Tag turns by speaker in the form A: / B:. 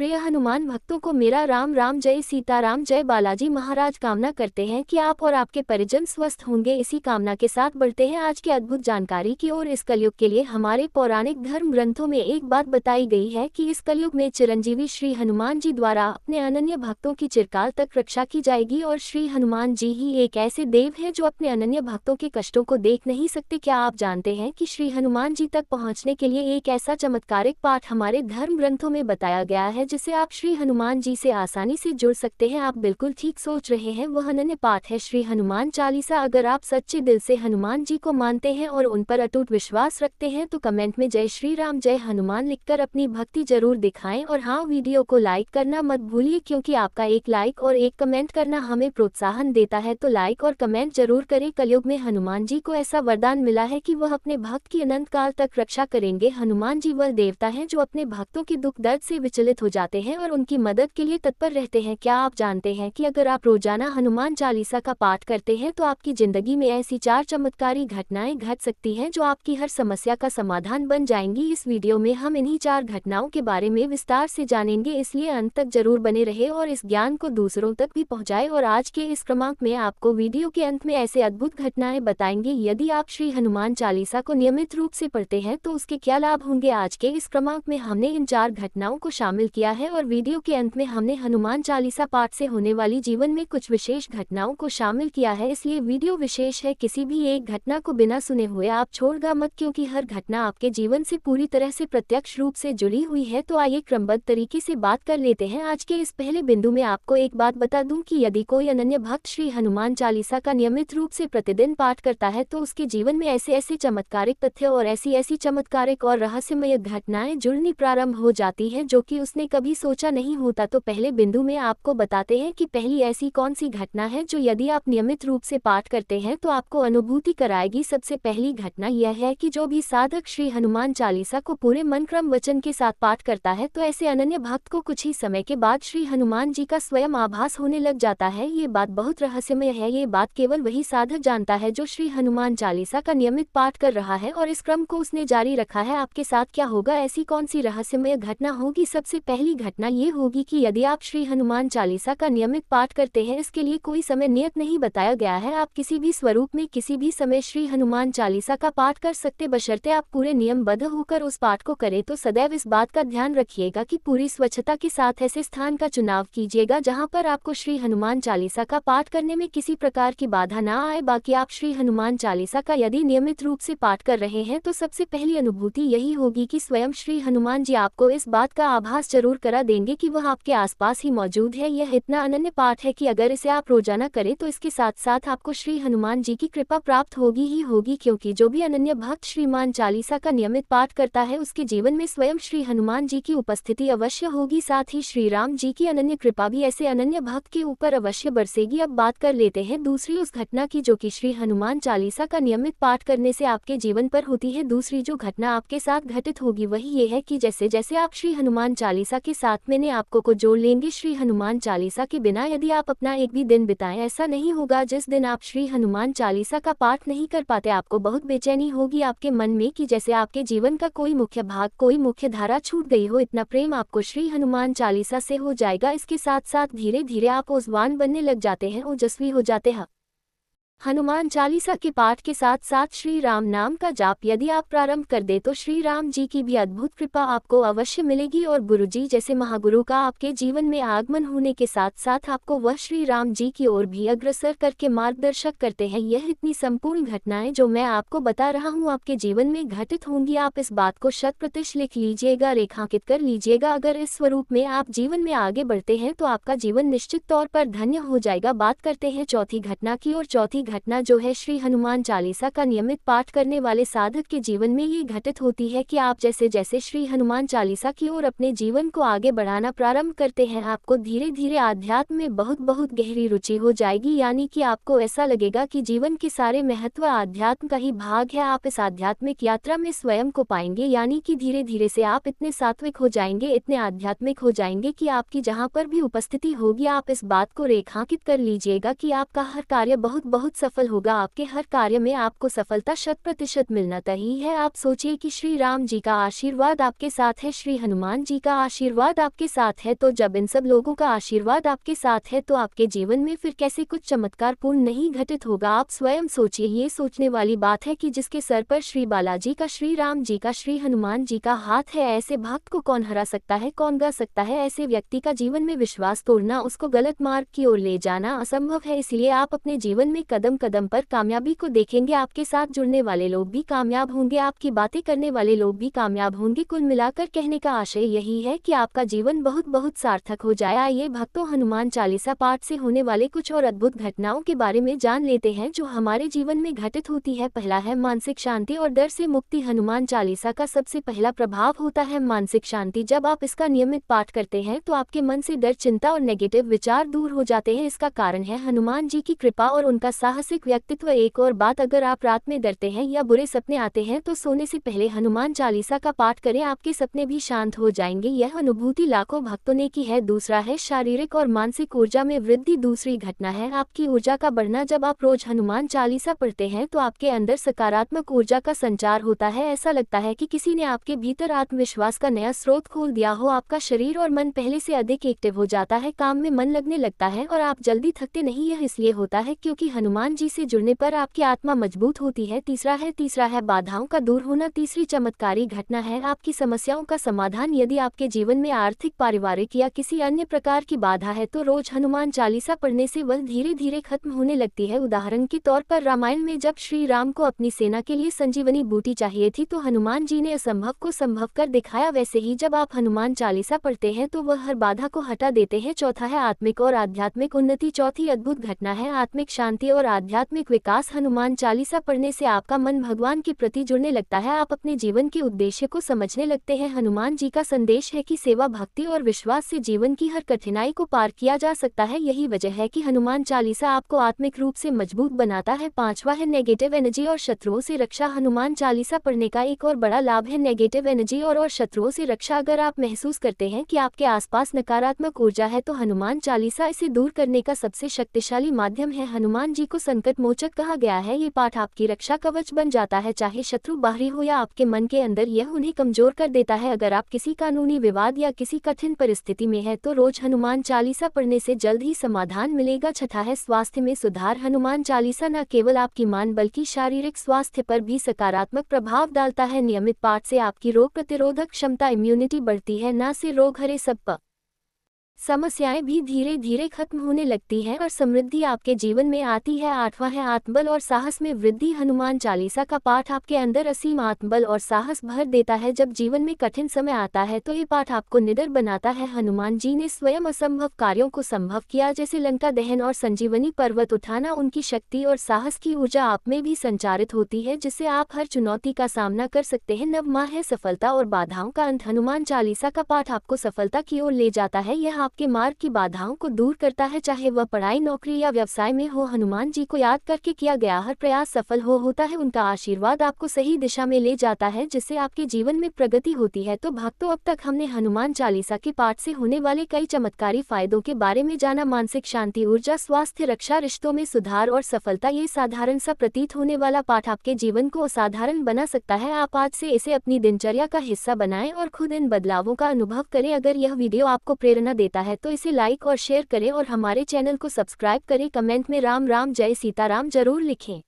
A: प्रिय हनुमान भक्तों को मेरा राम राम, जय सीताराम, जय बालाजी महाराज। कामना करते हैं कि आप और आपके परिजन स्वस्थ होंगे। इसी कामना के साथ बढ़ते हैं आज की अद्भुत जानकारी की ओर। इस कलयुग के लिए हमारे पौराणिक धर्म ग्रंथों में एक बात बताई गई है कि इस कलयुग में चिरंजीवी श्री हनुमान जी द्वारा अपने अनन्य भक्तों की चिरकाल तक रक्षा की जाएगी। और श्री हनुमान जी ही एक ऐसे देव है जो अपने अनन्य भक्तों के कष्टों को देख नहीं सकते। क्या आप जानते हैं कि श्री हनुमान जी तक पहुँचने के लिए एक ऐसा चमत्कारिक पाठ हमारे धर्म ग्रंथों में बताया गया है जिससे आप श्री हनुमान जी से आसानी से जुड़ सकते हैं। आप बिल्कुल ठीक सोच रहे हैं, वह अनन्य पाठ है श्री हनुमान चालीसा। अगर आप सच्चे दिल से हनुमान जी को मानते हैं और उन पर अटूट विश्वास रखते हैं तो कमेंट में जय श्री राम, जय हनुमान लिखकर अपनी भक्ति जरूर दिखाएं। और हाँ, वीडियो को लाइक करना मत भूलिए, क्योंकि आपका एक लाइक और एक कमेंट करना हमें प्रोत्साहन देता है। तो लाइक और कमेंट जरूर करें। कलयुग में हनुमान जी को ऐसा वरदान मिला है कि वह अपने भक्त की अनंत काल तक रक्षा करेंगे। हनुमान जी वह देवता हैं जो अपने भक्तों के दुख दर्द से विचलित हो जाते हैं और उनकी मदद के लिए तत्पर रहते हैं। क्या आप जानते हैं कि अगर आप रोजाना हनुमान चालीसा का पाठ करते हैं तो आपकी जिंदगी में ऐसी 4 चमत्कारी घटनाएं घट सकती हैं जो आपकी हर समस्या का समाधान बन जाएंगी। इस वीडियो में हम इन्हीं 4 घटनाओं के बारे में विस्तार से जानेंगे, इसलिए अंत तक जरूर बने रहे और इस ज्ञान को दूसरों तक भी पहुंचाए। और आज के इस क्रमांक में आपको वीडियो के अंत में ऐसे अद्भुत घटनाएं बताएंगे। यदि आप श्री हनुमान चालीसा को नियमित रूप से पढ़ते हैं तो उसके क्या लाभ होंगे। आज के इस क्रमांक में हमने इन 4 घटनाओं को शामिल किया है और वीडियो के अंत में हमने हनुमान चालीसा पाठ से होने वाली जीवन में कुछ विशेष घटनाओं को शामिल किया है। इसलिए वीडियो विशेष है, किसी भी एक घटना को बिना सुने हुए आप छोड़गा मत, क्योंकि हर घटना आपके जीवन से पूरी तरह से प्रत्यक्ष रूप से जुड़ी हुई है। तो आइए क्रमबद्ध तरीके से बात कर लेते हैं। आज के इस पहले बिंदु में आपको एक बात बता दूं कि यदि कोई अनन्य भक्त श्री हनुमान चालीसा का नियमित रूप से प्रतिदिन पाठ करता है तो उसके जीवन में ऐसे ऐसे चमत्कारिक तथ्य और ऐसी ऐसी चमत्कारिक और रहस्यमय घटनाएं जुड़नी प्रारंभ हो जाती हैं जो कि उसने कभी सोचा नहीं होता। तो पहले बिंदु में आपको बताते हैं कि पहली ऐसी कौन सी घटना है जो यदि आप नियमित रूप से पाठ करते हैं तो आपको अनुभूति कराएगी। सबसे पहली घटना यह है कि जो भी साधक श्री हनुमान चालीसा को पूरे मन क्रम वचन के साथ पाठ करता है तो ऐसे अनन्य भक्त को कुछ ही समय के बाद श्री हनुमान जी का स्वयं आभास होने लग जाता है। ये बात बहुत रहस्यमय है। ये बात केवल वही साधक जानता है जो श्री हनुमान चालीसा का नियमित पाठ कर रहा है और इस क्रम को उसने जारी रखा है। आपके साथ क्या होगा, ऐसी कौन सी रहस्यमय घटना होगी। सबसे पहली घटना ये होगी कि यदि आप श्री हनुमान चालीसा का नियमित पाठ करते हैं, इसके लिए कोई समय नियत नहीं बताया गया है। आप किसी भी स्वरूप में किसी भी समय श्री हनुमान चालीसा का पाठ कर सकते, बशर्ते आप पूरे नियमबद्ध होकर उस पाठ को करें। तो सदैव इस बात का ध्यान रखिएगा कि पूरी स्वच्छता के साथ ऐसे स्थान का चुनाव कीजिएगा जहां पर आपको श्री हनुमान चालीसा का पाठ करने में किसी प्रकार की बाधा ना आए। बाकी आप श्री हनुमान चालीसा का यदि नियमित रूप से पाठ कर रहे हैं तो सबसे पहली अनुभूति यही होगी कि स्वयं श्री हनुमान जी आपको इस बात का आभास जरूर करा देंगे कि वह आपके आसपास ही मौजूद है। यह इतना अनन्य पाठ है कि अगर इसे आप रोजाना करें तो इसके साथ साथ आपको श्री हनुमान जी की कृपा प्राप्त होगी ही होगी, क्योंकि जो भी अनन्य भक्त श्रीमान चालीसा का नियमित पाठ करता है उसके जीवन में स्वयं श्री हनुमान जी की उपस्थिति अवश्य होगी। साथ ही श्री राम जी की अनन्य कृपा भी ऐसे अनन्य भक्त के ऊपर अवश्य बरसेगी। अब बात कर लेते हैं दूसरी उस घटना की जो कि श्री हनुमान चालीसा का नियमित पाठ करने से आपके जीवन पर होती है। दूसरी जो घटना आपके साथ घटित होगी वही ये है कि जैसे जैसे आप श्री हनुमान चालीसा के साथ मैंने आपको को जोड़ लेंगे। श्री हनुमान चालीसा के बिना यदि आप अपना एक भी दिन बिताएं, ऐसा नहीं होगा जिस दिन आप श्री हनुमान चालीसा का पाठ नहीं कर पाते। आपको बहुत बेचैनी होगी आपके मन में कि जैसे आपके जीवन का कोई मुख्य भाग, कोई मुख्य धारा छूट गई हो। इतना प्रेम आपको श्री हनुमान चालीसा से हो जाएगा। इसके साथ साथ धीरे धीरे आप ऊर्जावान बनने लग जाते हैं, ओजस्वी हो जाते हैं। हनुमान चालीसा के पाठ के साथ साथ श्री राम नाम का जाप यदि आप प्रारंभ कर दे तो श्री राम जी की भी अद्भुत कृपा आपको अवश्य मिलेगी और गुरुजी जैसे महागुरु का आपके जीवन में आगमन होने के साथ साथ आपको वह श्री राम जी की ओर भी अग्रसर करके मार्गदर्शक करते हैं। यह इतनी संपूर्ण घटनाएं जो मैं आपको बता रहा हूँ आपके जीवन में घटित होंगी। आप इस बात को 100% लिख लीजिएगा, रेखांकित कर लीजिएगा। अगर इस स्वरूप में आप जीवन में आगे बढ़ते हैं तो आपका जीवन निश्चित तौर पर धन्य हो जाएगा। बात करते हैं चौथी घटना की और चौथी घटना जो है श्री हनुमान चालीसा का नियमित पाठ करने वाले साधक के जीवन में ये घटित होती है कि आप जैसे जैसे श्री हनुमान चालीसा की ओर अपने जीवन को आगे बढ़ाना प्रारंभ करते हैं, आपको धीरे धीरे आध्यात्म में बहुत बहुत गहरी रुचि हो जाएगी। यानी कि आपको ऐसा लगेगा कि जीवन के सारे महत्व आध्यात्म का ही भाग है। आप इस आध्यात्मिक यात्रा में स्वयं को पाएंगे, यानी कि धीरे धीरे से आप इतने सात्विक हो जाएंगे, इतने आध्यात्मिक हो जाएंगे कि आपकी जहाँ पर भी उपस्थिति होगी आप इस बात को रेखांकित कर लीजिएगा कि आपका हर कार्य बहुत बहुत सफल होगा। आपके हर कार्य में आपको सफलता 100% मिलना तय है। आप सोचिए कि श्री राम जी का आशीर्वाद आपके साथ है, श्री हनुमान जी का आशीर्वाद आपके साथ है, तो जब इन सब लोगों का आशीर्वाद आपके साथ है तो आपके जीवन में फिर कैसे कुछ चमत्कार पूर्ण नहीं घटित होगा। आप स्वयं सोचिए। ये सोचने वाली बात है कि जिसके सर पर श्री बालाजी का, श्री राम जी का, श्री हनुमान जी का हाथ है, ऐसे भक्त को कौन हरा सकता है, कौन गा सकता है। ऐसे व्यक्ति का जीवन में विश्वास तोड़ना, उसको गलत मार्ग की ओर ले जाना असंभव है। इसलिए आप अपने जीवन में कदम कदम पर कामयाबी को देखेंगे। आपके साथ जुड़ने वाले लोग भी कामयाब होंगे, आपकी बातें करने वाले लोग भी कामयाब होंगे। कुल मिलाकर कहने का आशय यही है कि आपका जीवन बहुत बहुत सार्थक हो जाए। आइए भक्तों, हनुमान चालीसा पाठ से होने वाले कुछ और अद्भुत घटनाओं के बारे में जान लेते हैं जो हमारे जीवन में घटित होती है। पहला है मानसिक शांति और डर से मुक्ति। हनुमान चालीसा का सबसे पहला प्रभाव होता है मानसिक शांति। जब आप इसका नियमित पाठ करते हैं तो आपके मन से डर, चिंता और नेगेटिव विचार दूर हो जाते हैं। इसका कारण है हनुमान जी की कृपा और उनका साहसिक व्यक्तित्व। एक और बात, अगर आप रात में डरते हैं या बुरे सपने आते हैं तो सोने से पहले हनुमान चालीसा का पाठ करें, आपके सपने भी शांत हो जाएंगे। यह अनुभूति लाखों भक्तों ने की है। दूसरा है शारीरिक और मानसिक ऊर्जा में वृद्धि। दूसरी घटना है आपकी ऊर्जा का बढ़ना। जब आप रोज हनुमान चालीसा पढ़ते हैं तो आपके अंदर सकारात्मक ऊर्जा का संचार होता है। ऐसा लगता है कि किसी ने आपके भीतर आत्मविश्वास का नया स्रोत खोल दिया हो। आपका शरीर और मन पहले से अधिक एक्टिव हो जाता है, काम में मन लगने लगता है और आप जल्दी थकते नहीं। यह इसलिए होता है क्योंकि हनुमान जी से जुड़ने पर आपकी आत्मा मजबूत होती है। तीसरा है बाधाओं का दूर होना। तीसरी चमत्कारी घटना है आपकी समस्याओं का समाधान। यदि आपके जीवन में आर्थिक, पारिवारिक या किसी अन्य प्रकार की बाधा है तो रोज हनुमान चालीसा पढ़ने से वह धीरे धीरे खत्म होने लगती है। उदाहरण के तौर पर रामायण में जब श्री राम को अपनी सेना के लिए संजीवनी बूटी चाहिए थी तो हनुमान जी ने असंभव को संभव कर दिखाया। वैसे ही जब आप हनुमान चालीसा पढ़ते हैं तो वह हर बाधा को हटा देते हैं। चौथा है आत्मिक और आध्यात्मिक उन्नति। चौथी अद्भुत घटना है आत्मिक शांति और आध्यात्मिक विकास। हनुमान चालीसा पढ़ने से आपका मन भगवान के प्रति जुड़ने लगता है, आप अपने जीवन के उद्देश्य को समझने लगते हैं। हनुमान जी का संदेश है कि सेवा, भक्ति और विश्वास से जीवन की हर कठिनाई को पार किया जा सकता है। यही वजह है कि हनुमान चालीसा आपको आत्मिक रूप से मजबूत बनाता है। पांचवा है नेगेटिव एनर्जी और शत्रुओं से रक्षा। हनुमान चालीसा पढ़ने का एक और बड़ा लाभ है नेगेटिव एनर्जी और शत्रुओं से रक्षा। अगर आप महसूस करते हैं कि आपके आसपास नकारात्मक ऊर्जा है तो हनुमान चालीसा इसे दूर करने का सबसे शक्तिशाली माध्यम है। हनुमान जी को संकट मोचक कहा गया है। ये पाठ आपकी रक्षा कवच बन जाता है, चाहे शत्रु बाहरी हो या आपके मन के अंदर। यह उन्हें कमजोर कर देता है। अगर आप किसी कानूनी विवाद या किसी कठिन परिस्थिति में है तो रोज हनुमान चालीसा पढ़ने से जल्द ही समाधान मिलेगा। छठा है स्वास्थ्य में सुधार। हनुमान चालीसा न केवल आपकी मान बल्कि शारीरिक स्वास्थ्य पर भी सकारात्मक प्रभाव डालता है। नियमित पाठ से आपकी रोग प्रतिरोधक क्षमता, इम्यूनिटी बढ़ती है। न से रोग हरे सब समस्याएं भी धीरे धीरे खत्म होने लगती हैं और समृद्धि आपके जीवन में आती है। आठवां है आत्मबल और साहस में वृद्धि। हनुमान चालीसा का पाठ आपके अंदर असीम आत्मबल और साहस भर देता है। जब जीवन में कठिन समय आता है तो ये पाठ आपको निडर बनाता है। हनुमान जी ने स्वयं असंभव कार्यों को संभव किया, जैसे लंका दहन और संजीवनी पर्वत उठाना। उनकी शक्ति और साहस की ऊर्जा आप में भी संचारित होती है, जिससे आप हर चुनौती का सामना कर सकते हैं। नववां है सफलता और बाधाओं का अंत। हनुमान चालीसा का पाठ आपको सफलता की ओर ले जाता है। यह आपके मार्ग की बाधाओं को दूर करता है, चाहे वह पढ़ाई, नौकरी या व्यवसाय में हो। हनुमान जी को याद करके किया गया हर प्रयास सफल होता है। उनका आशीर्वाद आपको सही दिशा में ले जाता है, जिससे आपके जीवन में प्रगति होती है। तो भक्तों, अब तक हमने हनुमान चालीसा के पाठ से होने वाले कई चमत्कारी फायदों के बारे में जाना। मानसिक शांति, ऊर्जा, स्वास्थ्य, रक्षा, रिश्तों में सुधार और सफलता। ये साधारण सा प्रतीत होने वाला पाठ आपके जीवन को असाधारण बना सकता है। आप आज से इसे अपनी दिनचर्या का हिस्सा बनाएं और खुद इन बदलावों का अनुभव करें। अगर यह वीडियो आपको प्रेरणा देता है तो इसे लाइक और शेयर करें और हमारे चैनल को सब्सक्राइब करें। कमेंट में राम राम जय सीताराम जरूर लिखें।